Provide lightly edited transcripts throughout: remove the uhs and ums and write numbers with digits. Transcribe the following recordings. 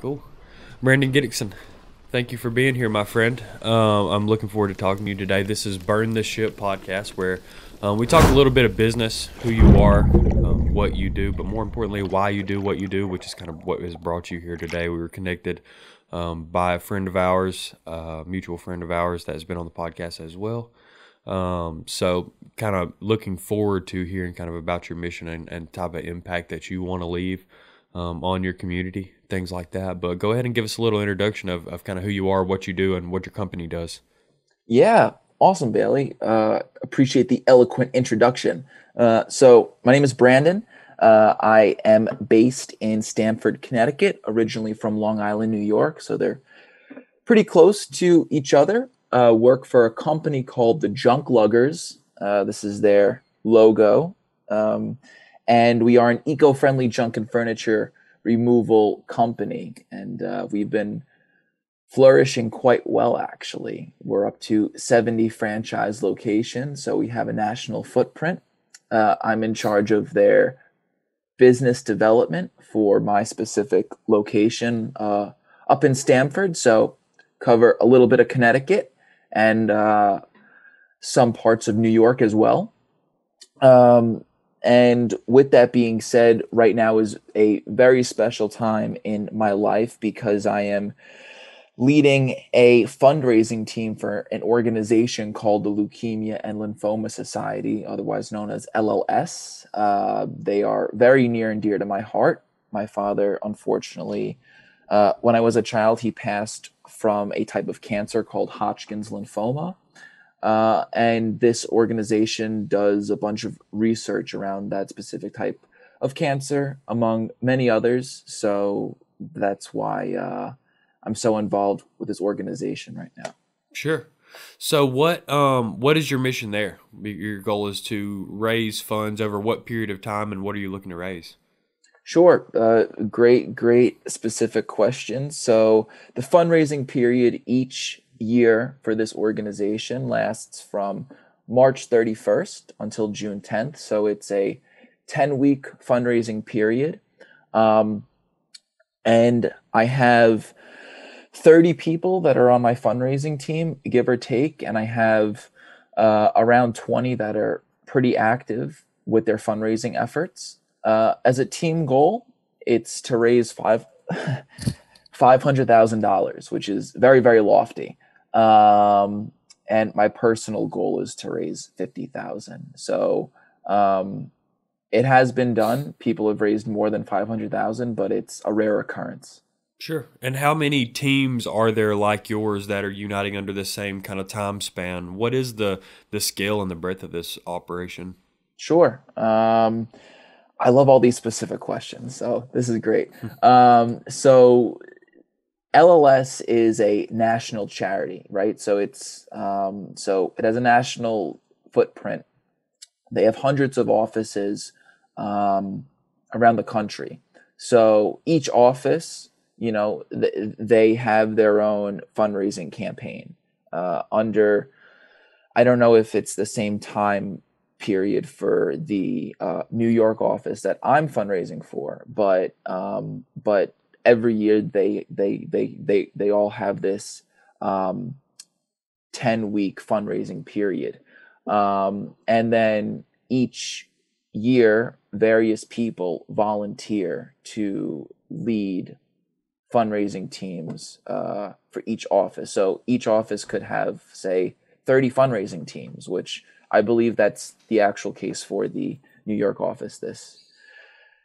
Cool. Brandon Gidicsin, thank you for being here, my friend. I'm looking forward to talking to you today. This is Burn the Ship podcast, where we talk a little bit of business, who you are, what you do, but more importantly, why you do what you do, which is kind of what has brought you here today. We were connected by a friend of ours, a mutual friend of ours that has been on the podcast as well. So kind of looking forward to hearing kind of about your mission and type of impact that you want to leave on your community, things like that. But go ahead and give us a little introduction of kind of who you are, what you do, and what your company does. Yeah, awesome, Bailey. Appreciate the eloquent introduction. So my name is Brandon. I am based in Stamford, Connecticut, originally from Long Island, New York. So they're pretty close to each other. Work for a company called the Junkluggers. This is their logo. And we are an eco-friendly junk and furniture removal company. And we've been flourishing quite well, actually. We're up to 70 franchise locations, so we have a national footprint. I'm in charge of their business development for my specific location up in Stamford, so cover a little bit of Connecticut and some parts of New York as well. And with that being said, right now is a very special time in my life because I am leading a fundraising team for an organization called the Leukemia and Lymphoma Society, otherwise known as LLS. They are very near and dear to my heart. My father, unfortunately, when I was a child, he passed from a type of cancer called Hodgkin's lymphoma. And this organization does a bunch of research around that specific type of cancer, among many others. So that's why I'm so involved with this organization right now. Sure. So what is your mission there? Your goal is to raise funds over what period of time, and what are you looking to raise? Sure. Great specific question. So the fundraising period each year for this organization lasts from March 31st until June 10th. So it's a 10-week fundraising period. And I have 30 people that are on my fundraising team, give or take, and I have around 20 that are pretty active with their fundraising efforts. As a team goal, it's to raise $500,000, which is very, very lofty. And my personal goal is to raise 50,000. So it has been done. People have raised more than 500,000, but it's a rare occurrence. Sure. And how many teams are there like yours that are uniting under the same kind of time span? What is the scale and the breadth of this operation? Sure. I love all these specific questions, so this is great. So LLS is a national charity, right? So it's so it has a national footprint. They have hundreds of offices around the country. So each office, they have their own fundraising campaign under, I don't know if it's the same time period for the New York office that I'm fundraising for, but every year they all have this 10-week fundraising period, and then each year various people volunteer to lead fundraising teams for each office. So each office could have, say, 30 fundraising teams, which I believe that's the actual case for the New York office this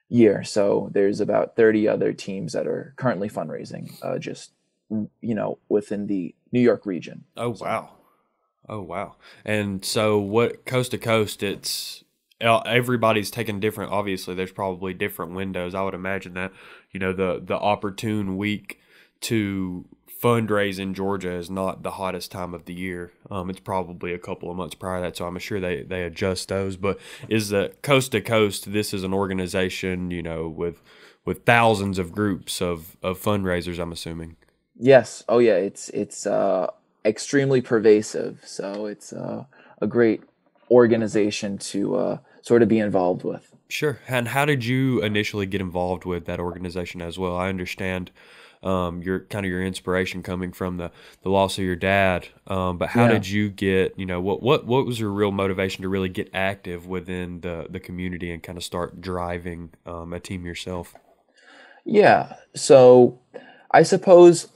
year. So there's about 30 other teams that are currently fundraising, just within the New York region. Oh, wow. Oh, wow. And so what, coast to coast, it's everybody's taking different, obviously there's probably different windows. I would imagine that, the opportune week to fundraise in Georgia is not the hottest time of the year. It's probably a couple of months prior to that, so I'm sure they adjust those. But is the coast to coast, this is an organization, with thousands of groups of fundraisers, I'm assuming. Yes. Oh yeah. It's extremely pervasive. So it's a great organization to sort of be involved with. Sure. And how did you initially get involved with that organization as well? I understand your kind of your inspiration coming from the loss of your dad. But how Yeah. did you get, what was your real motivation to really get active within the community and kind of start driving a team yourself? Yeah. So I suppose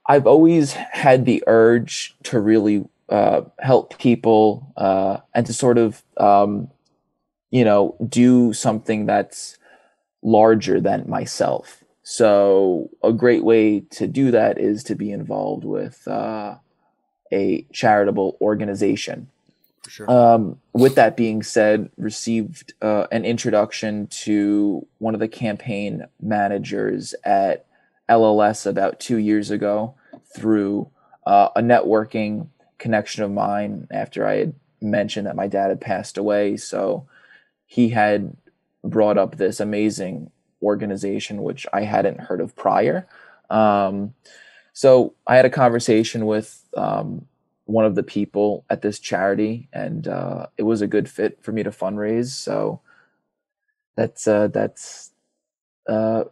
I've always had the urge to really help people and to sort of, do something that's larger than myself. So a great way to do that is to be involved with a charitable organization. For sure. With that being said, received an introduction to one of the campaign managers at LLS about 2 years ago through a networking connection of mine after I had mentioned that my dad had passed away. So he had brought up this amazing organization, which I hadn't heard of prior. Um, so I had a conversation with one of the people at this charity, and it was a good fit for me to fundraise. So that's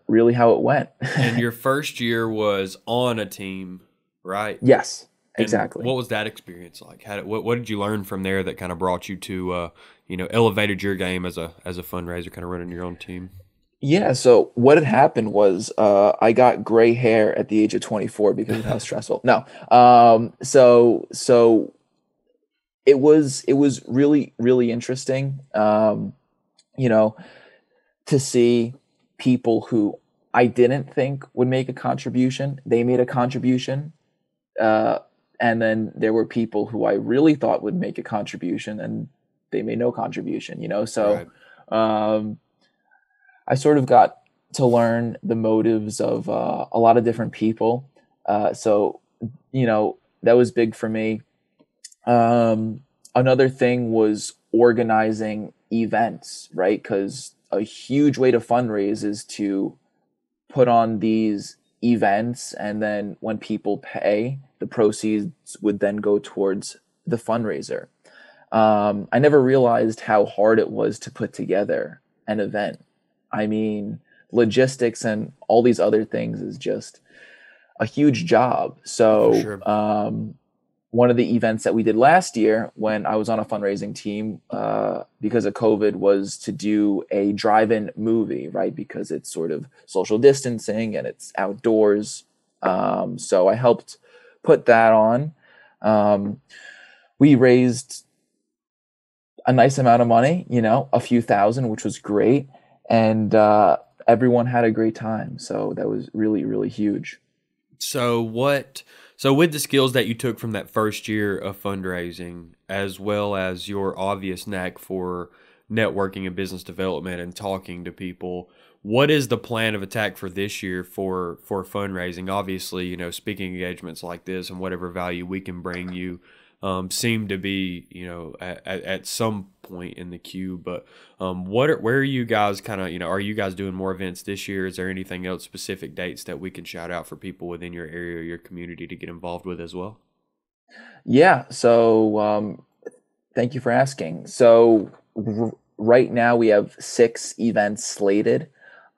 really how it went. And your first year was on a team, right? Yes, And exactly. what was that experience like? What did you learn from there that kind of brought you to elevated your game as a fundraiser, kind of running your own team? Yeah, so what had happened was I got gray hair at the age of 24 because of how stressful. No. So it was really really interesting you know to see people who I didn't think would make a contribution. They made a contribution. Uh and then there were people who I really thought would make a contribution and they made no contribution. So Right. um I sort of got to learn the motives of a lot of different people. So, that was big for me. Another thing was organizing events, right? Because a huge way to fundraise is to put on these events, and then when people pay, the proceeds would then go towards the fundraiser. I never realized how hard it was to put together an event. I mean, logistics and all these other things is just a huge job. For So, sure. one of the events that we did last year when I was on a fundraising team, because of COVID, was to do a drive-in movie, right? Because it's sort of social distancing and it's outdoors. So I helped put that on. Um, we raised a nice amount of money, a few thousand, which was great. And everyone had a great time. So that was really, really huge. So what? So with the skills that you took from that first year of fundraising, as well as your obvious knack for networking and business development and talking to people, what is the plan of attack for this year for fundraising? Obviously, speaking engagements like this and whatever value we can bring you seem to be, at some point in the queue. But where are you guys kind of, are you guys doing more events this year? Is there anything else, specific dates that we can shout out for people within your area or your community to get involved with as well? Yeah. So thank you for asking. So right now we have 6 events slated.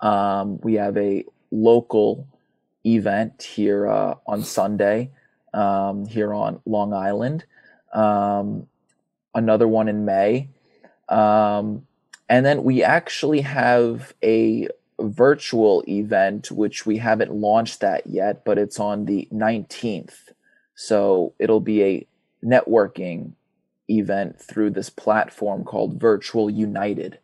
We have a local event here on Sunday here on Long Island. Um, Another one in May. Um, and then we actually have a virtual event, which we haven't launched that yet, but it's on the 19th. So it'll be a networking event through this platform called Virtual United.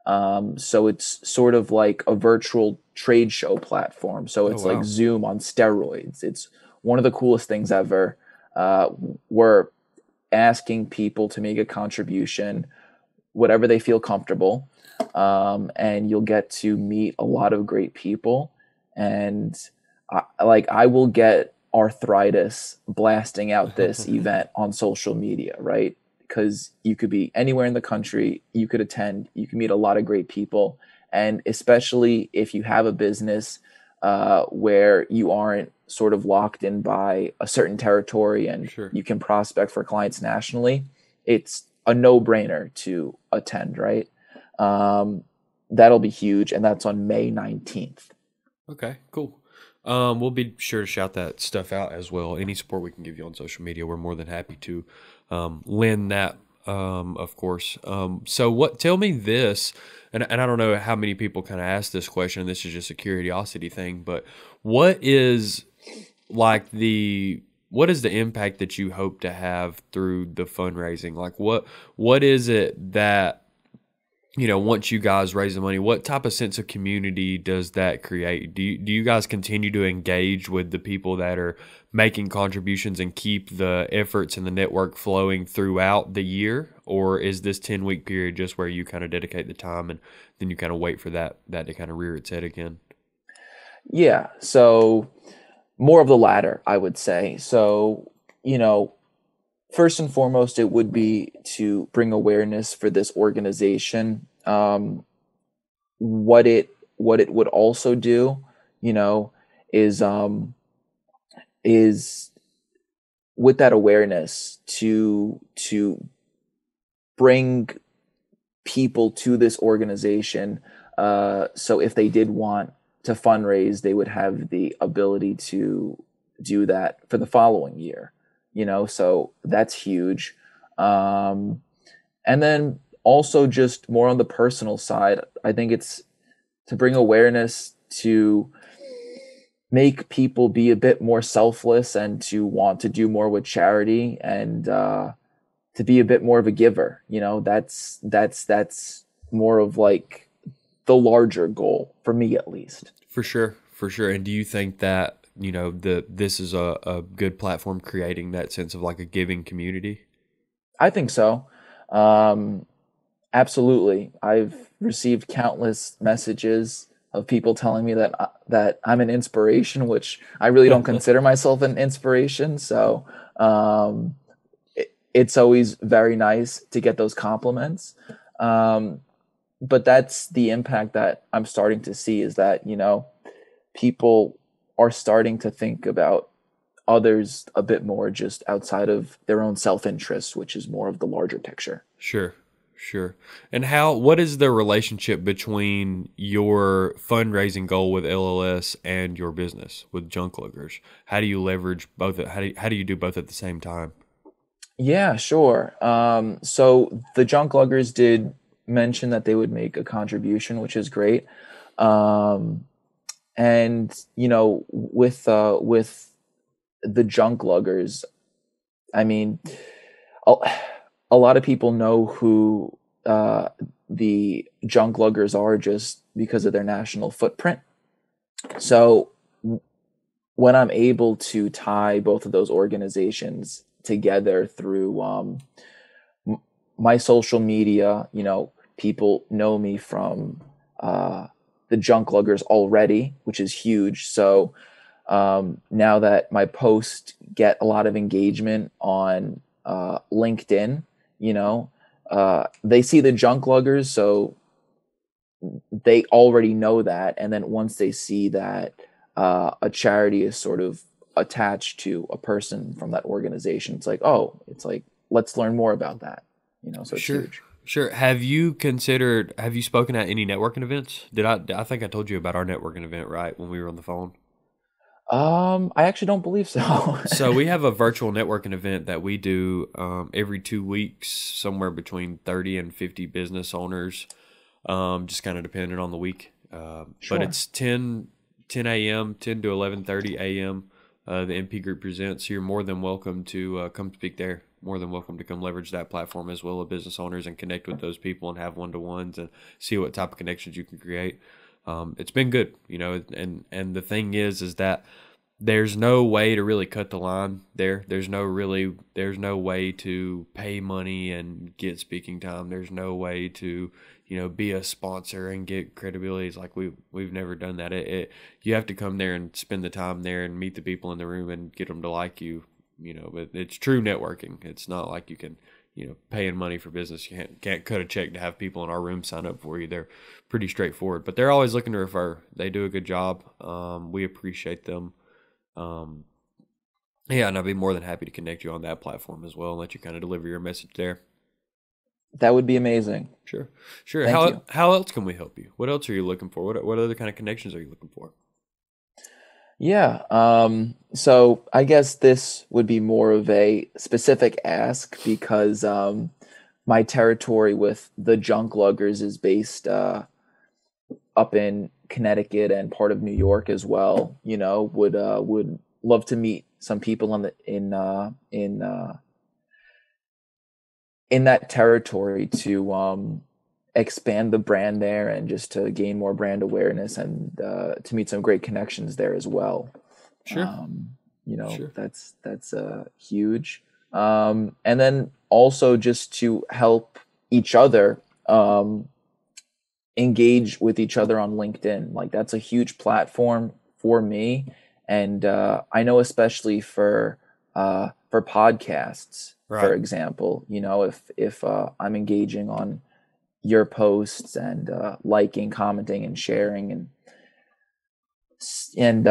So it's sort of like a virtual trade show platform. So Oh, it's like wow. Zoom on steroids. It's one of the coolest things ever. We're asking people to make a contribution, whatever they feel comfortable, and you'll get to meet a lot of great people. And I will get arthritis blasting out this event on social media, right? Because you could be anywhere in the country, you could attend, you can meet a lot of great people, and especially if you have a business where you aren't sort of locked in by a certain territory and Sure. you can prospect for clients nationally, it's a no-brainer to attend, right? Um, that'll be huge, and that's on May 19th. Okay, cool. We'll be sure to shout that stuff out as well. Any support we can give you on social media, we're more than happy to lend that, of course. Tell me this, and I don't know how many people kind of ask this question. This is just a curiosity thing, but what is like what is the impact that you hope to have through the fundraising? Like what is it that, once you guys raise the money, what type of sense of community does that create? Do you guys continue to engage with the people that are making contributions and keep the efforts and the network flowing throughout the year? Or is this 10-week period just where you kind of dedicate the time and then you kind of wait for that to kind of rear its head again? Yeah. So more of the latter, I would say. So, first and foremost, it would be to bring awareness for this organization. What it would also do, is is with that awareness to bring people to this organization. So if they did want to fundraise, they would have the ability to do that for the following year. So that's huge. And then also just more on the personal side, I think it's to bring awareness to make people be a bit more selfless and to want to do more with charity and to be a bit more of a giver. That's more of like the larger goal for me, at least. For sure. And do you think that, this is a good platform creating that sense of like a giving community? I think so. Absolutely. I've received countless messages of people telling me that I'm an inspiration, which I really don't consider myself an inspiration. So it's always very nice to get those compliments. But that's the impact that I'm starting to see, is that, people are starting to think about others a bit more just outside of their own self-interest, which is more of the larger picture. Sure. And what is the relationship between your fundraising goal with LLS and your business with Junkluggers? How do you leverage both? How do you do both at the same time? Yeah, sure. So the Junkluggers did mention that they would make a contribution, which is great. And with the Junkluggers, I mean, a lot of people know who the Junkluggers are just because of their national footprint. So when I'm able to tie both of those organizations together through my social media, people know me from the Junkluggers already, which is huge. So now that my posts get a lot of engagement on LinkedIn, they see the Junkluggers, so they already know that. And then once they see that a charity is sort of attached to a person from that organization, it's like, let's learn more about that. So it's huge. Sure. Have you spoken at any networking events? I think I told you about our networking event, right, when we were on the phone? I actually don't believe so. So we have a virtual networking event that we do every 2 weeks, somewhere between 30 and 50 business owners, just kind of depending on the week. Sure. But it's 10 a.m., 10 to 11:30 a.m. The MP group presents. So you're more than welcome to come speak there. More than welcome to come leverage that platform as well as business owners and connect with those people and have one-to-ones and see what type of connections you can create. It's been good, and the thing is that there's no way to really cut the line there. There's no way to pay money and get speaking time. There's no way to, be a sponsor and get credibility. It's like we've never done that. You have to come there and spend the time there and meet the people in the room and get them to like you, but it's true networking. It's not like you can, paying money for business. You can't cut a check to have people in our room sign up for you. They're pretty straightforward, but they're always looking to refer. They do a good job. We appreciate them. Yeah, and I'd be more than happy to connect you on that platform as well and let you kind of deliver your message there. That would be amazing. Sure. Thank you. How else can we help you? What else are you looking for? What other kind of connections are you looking for? Yeah. So I guess this would be more of a specific ask because my territory with the Junkluggers is based up in Connecticut and part of New York as well. Would love to meet some people on the in that territory to expand the brand there and just to gain more brand awareness and to meet some great connections there as well. Sure. Sure. That's huge. And then also just to help each other engage with each other on LinkedIn. Like that's a huge platform for me, and I know especially for podcasts, for Right. example. If I'm engaging on your posts and liking, commenting, and sharing, and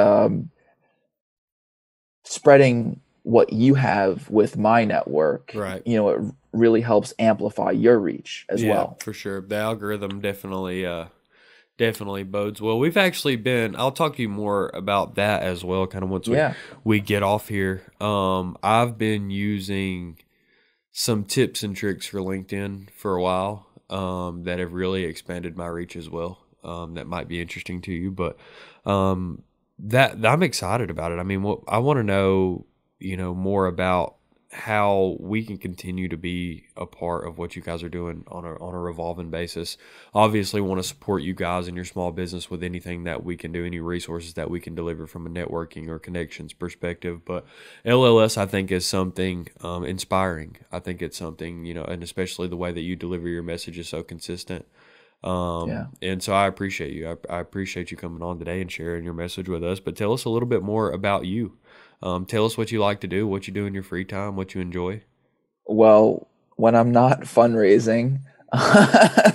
spreading what you have with my network, Right. it really helps amplify your reach as Yeah, well. for sure. The algorithm definitely bodes well. We've actually been, I'll talk to you more about that as well, kind of once Yeah. we get off here. I've been using some tips and tricks for LinkedIn for a while, that have really expanded my reach as well. That might be interesting to you, but that I'm excited about it. I mean, what I want to know, more about how we can continue to be a part of what you guys are doing on a revolving basis. Obviously, want to support you guys and your small business with anything that we can do, any resources that we can deliver from a networking or connections perspective. But LLS, I think, is something inspiring. I think it's something, and especially the way that you deliver your message is so consistent. Yeah. And so I appreciate you. I appreciate you coming on today and sharing your message with us. But tell us a little bit more about you. Tell us what you like to do, what you do in your free time, what you enjoy. Well, when I'm not fundraising,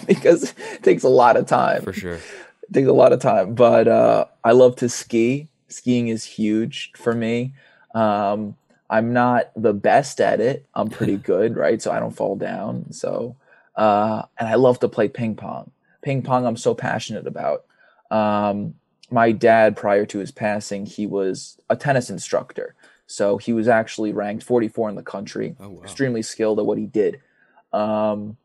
because it takes a lot of time. For sure. It takes a lot of time, but I love to ski. Skiing is huge for me. I'm not the best at it. I'm pretty good, right? So I don't fall down. So, and I love to play ping pong. Ping pong, I'm so passionate about. Um, my dad, prior to his passing, he was a tennis instructor. So he was actually ranked 44 in the country, Oh, wow. extremely skilled at what he did. Um,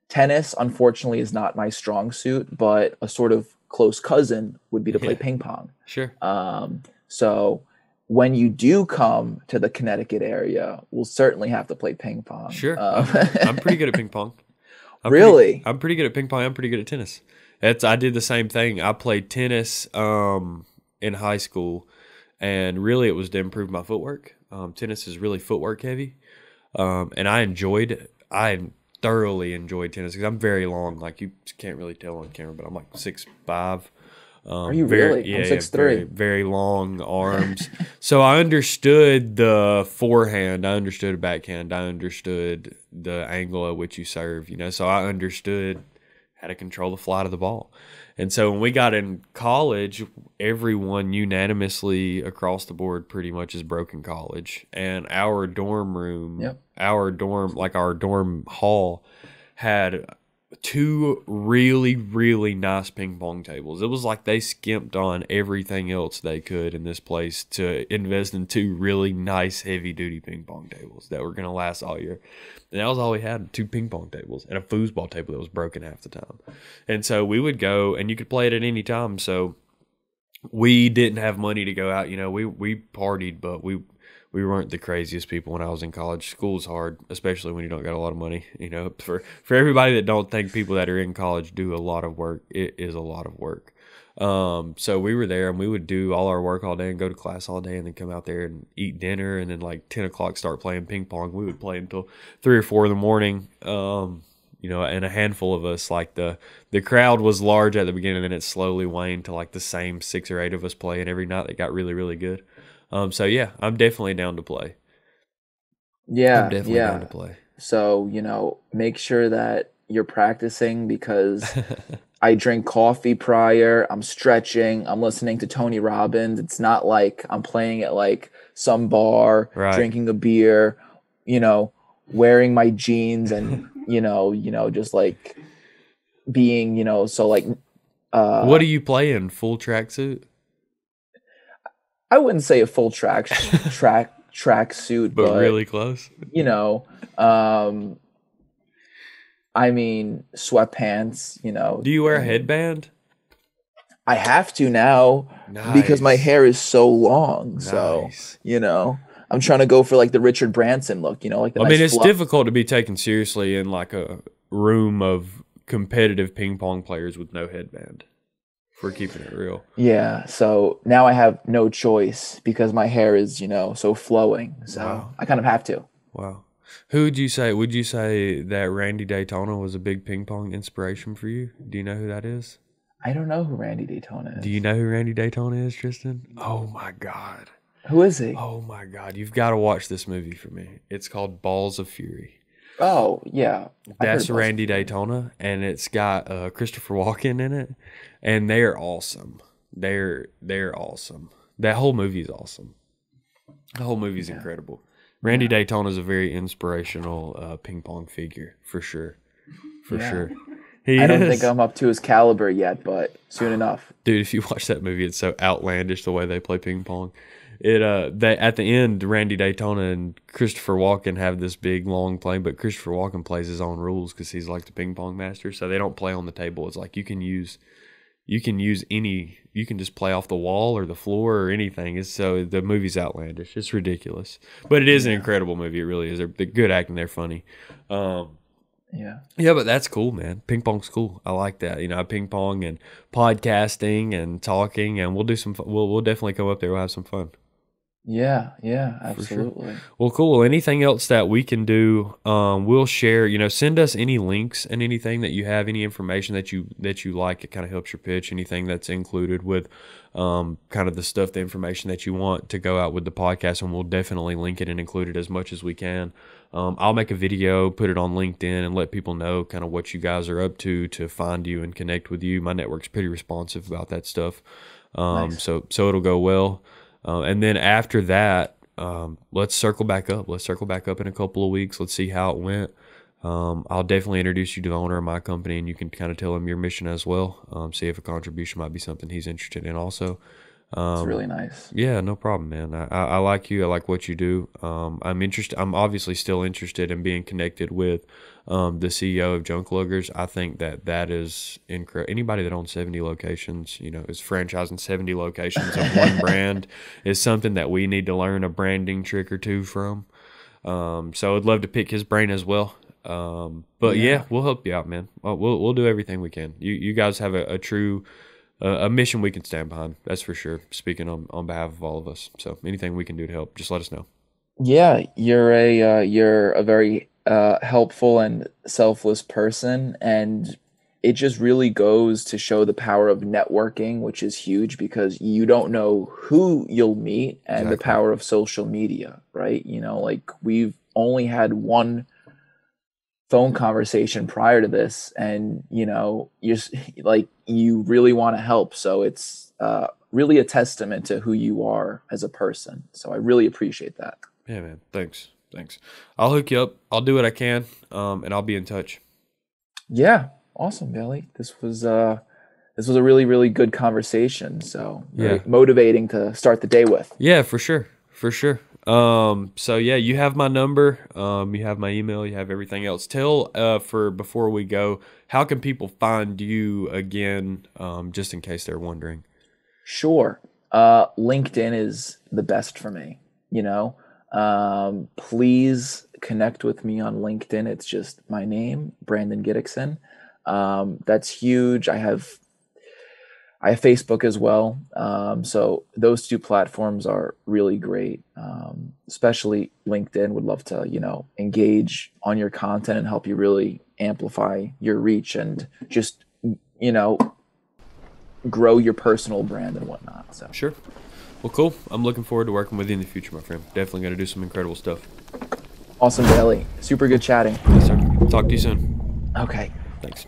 Tennis, unfortunately, is not my strong suit, but a sort of close cousin would be to play Yeah, ping pong. sure. So when you do come to the Connecticut area, we'll certainly have to play ping pong. Sure. I'm pretty good at ping pong. Really? I'm pretty good at ping pong. I'm pretty good at tennis. I did the same thing. I played tennis in high school, and really it was to improve my footwork. Tennis is really footwork heavy. And I thoroughly enjoyed tennis because I'm very long. Like you can't really tell on camera, but I'm like 6'5". Are you Very, really? I'm yeah, yeah, 6'3". very long arms. So I understood the forehand, I understood a backhand, I understood the angle at which you serve, so I understood how to control the flight of the ball. And so when we got in college, everyone unanimously across the board pretty much is broken college. And our dorm room, Yep. our dorm hall had two really, really nice ping pong tables. It was like they skimped on everything else they could in this place to invest in two really nice, heavy duty ping pong tables that were going to last all year. And that was all we had, two ping pong tables and a foosball table that was broken half the time. And so we would go, and you could play it at any time. So we didn't have money to go out. We partied, but we weren't the craziest people when I was in college. School's hard, especially when you don't got a lot of money. For everybody that don't think people that are in college do a lot of work, it is a lot of work. So we were there and we would do all our work all day and go to class all day and then come out there and eat dinner and then like 10 o'clock start playing ping pong. We would play until 3 or 4 in the morning. And a handful of us, like the crowd was large at the beginning and then it slowly waned to like the same 6 or 8 of us playing every night that got really, really good. So yeah, I'm definitely down to play. I'm Yeah, definitely down to yeah. play. So, make sure that you're practicing because I drink coffee prior, I'm stretching, I'm listening to Tony Robbins. It's not like I'm playing at like some bar, Right. drinking a beer, you know, wearing my jeans and, just like being, so like What uh are you playing? Full tracksuit? I wouldn't say a full track suit, but but really close. you know, I mean, sweatpants, you know. Do you wear a headband? I have to now because my Nice. hair is so long. So, Nice. you know, I'm trying to go for like the Richard Branson look, you know, like the I nice mean, it's fluff. difficult to be taken seriously in like a room of competitive ping pong players with no headband. If we're keeping it real. Yeah, so now I have no choice because my hair is, you know, so flowing. So Wow. I kind of have to. Wow. Who would you say? Would you say that Randy Daytona was a big ping pong inspiration for you? Do you know who that is? I don't know who Randy Daytona is. Do you know who Randy Daytona is, Tristan? Oh my God. Who is he? Oh my God. You've got to watch this movie for me. It's called Balls of Fury. Oh, yeah. That's Randy Daytona, and it's got Christopher Walken in it, and they're awesome. They're awesome. That whole movie is awesome. The whole movie is incredible. Randy Daytona is a very inspirational ping pong figure, for sure. For sure. I don't think I'm up to his caliber yet, but soon enough. Dude, if you watch that movie, it's so outlandish the way they play ping pong. They at the end, Randy Daytona and Christopher Walken have this big long play, but Christopher Walken plays his own rules because he's like the ping pong master. So they don't play on the table. It's like you can use any, you can just play off the wall or the floor or anything. So the movie's outlandish. It's ridiculous, but it is an incredible movie. It really is. They're good acting. They're funny. Yeah, but that's cool, man. Ping pong's cool. I like that. You know, ping pong and podcasting and talking, and we'll do some. We'll definitely come up there. We'll have some fun. Yeah, absolutely. Sure. Well, cool. Anything else that we can do, we'll share. You know, send us any links and anything that you have, any information that you like. It kind of helps your pitch. Anything that's included with kind of the stuff, the information that you want to go out with the podcast, and we'll definitely link it and include it as much as we can. I'll make a video, put it on LinkedIn, and let people know kind of what you guys are up to find you and connect with you. My network's pretty responsive about that stuff, Nice. so it'll go well. And then after that, let's circle back up. Let's circle back up in a couple of weeks. Let's see how it went. I'll definitely introduce you to the owner of my company, and you can kind of tell him your mission as well. See if a contribution might be something he's interested in also. It's really nice. Yeah, no problem, man. I like you. I like what you do. I'm obviously still interested in being connected with the CEO of Junkluggers. I think that is incredible. Anybody that owns 70 locations, you know, is franchising 70 locations of one brand is something that we need to learn a branding trick or two from. So I'd love to pick his brain as well. But yeah, we'll help you out, man. We'll do everything we can. You guys have a true a mission we can stand behind. That's for sure. Speaking on behalf of all of us. So anything we can do to help, just let us know. Yeah, you're a very helpful and selfless person, and it just really goes to show the power of networking, which is huge because you don't know who you'll meet, and the power of social media, right? You know, like we've only had one phone conversation prior to this, and you know, you really want to help, so it's really a testament to who you are as a person. So I really appreciate that. Yeah, man. Thanks. I'll hook you up. I'll do what I can, and I'll be in touch. Yeah, awesome, Billy. This was a really, really good conversation. So very motivating to start the day with. Yeah, for sure. So yeah, you have my number, you have my email, you have everything else. Tell before we go, how can people find you again, just in case they're wondering? Sure. LinkedIn is the best for me, you know. Please connect with me on LinkedIn. It's just my name, Brandon Gidicsin. That's huge. I have Facebook as well. So those two platforms are really great. Especially LinkedIn. Would love to, you know, engage on your content and help you really amplify your reach and just, you know, grow your personal brand and whatnot. So sure. Well, cool. I'm looking forward to working with you in the future, my friend. Definitely going to do some incredible stuff. Awesome, Bailey. Super good chatting. Yes, sir. Talk to you soon. Okay. Thanks.